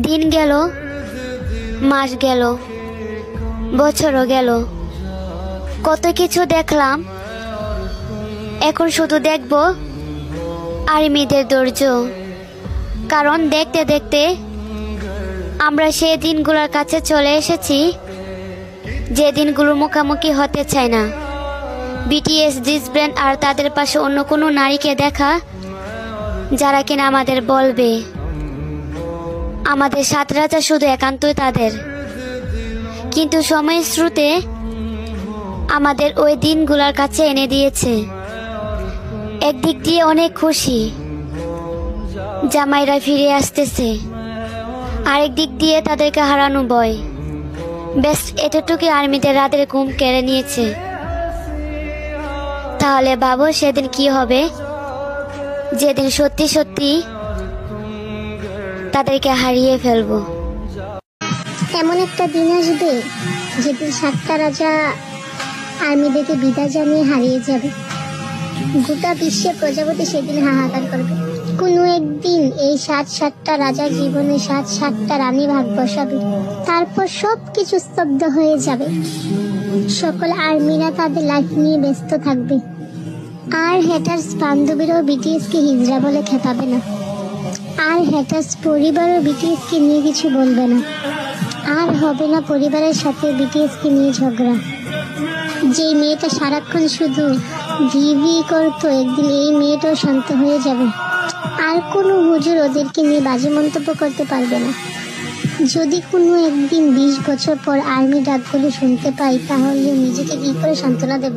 দিন গেল, মাস গেল, বছরও গেল, কত কিছু দেখলাম। এখন শুধু দেখব আর্মিদের ধৈর্য। কারণ দেখতে দেখতে আমরা সেই দিনগুলোর কাছে চলে এসেছি, যে দিনগুলোর মুখোমুখি হতে চায় না। বিটিএস ডিসব্যান্ড আর তাদের পাশে অন্য কোনো নারীকে দেখা, যারা কিনা আমাদের বলবে আমাদের সাত রাজা শুধু একান্তই তাদের। কিন্তু সময়ের স্রোতে আমাদের ওই দিনগুলোর কাছে এনে দিয়েছে। একদিক দিয়ে অনেক খুশি, জামাইরা ফিরে আসতেছে, আরেক দিক দিয়ে তাদেরকে হারানো ভয়। বেশ এতটুকু আর্মিদের রাতের ঘুম কেড়ে নিয়েছে। তাহলে ভাবো সেদিন কি হবে, যেদিন সত্যি সত্যি তাদেরকে হারিয়ে ফেলবো। এমন একটা দিন আসবে যেদিন সাতটা রাজা আর্মিদেরকে বিদায় জানিয়ে হারিয়ে যাবে। গোটা বিশ্বে প্রজাপতি সেদিন হাহাকার করবে। কোনো একদিন এই সাতটা রাজার জীবনে সাতটা রানী ভাগ বসাবে। তারপর সব কিছু স্তব্ধ হয়ে যাবে। সকল আর্মিরা তাদের লাইফ নিয়ে ব্যস্ত থাকবে। আর হ্যাটার্স বান্ধবীরাও বিটিএসকে হিজড়া বলে খেপাবে না। আর হ্যাটার্স পরিবারও বিটিএসকে নিয়ে কিছু বলবে না। আর হবে না পরিবারের সাথে বিটিএসকে নিয়ে ঝগড়া। যে মেয়েটা সারাক্ষণ শুধু ভিভি করতো, একদিন এই মেয়েটাও শান্ত হয়ে যাবে। আর কোনো হুজুর ওদেরকে নিয়ে বাজে মন্তব্য করতে পারবে না। যদি কোনো একদিন 20 বছর পর আর্মি ডাকগুলো শুনতে পাই, তাহলে নিজেকে কি করে সান্ত্বনা দেব?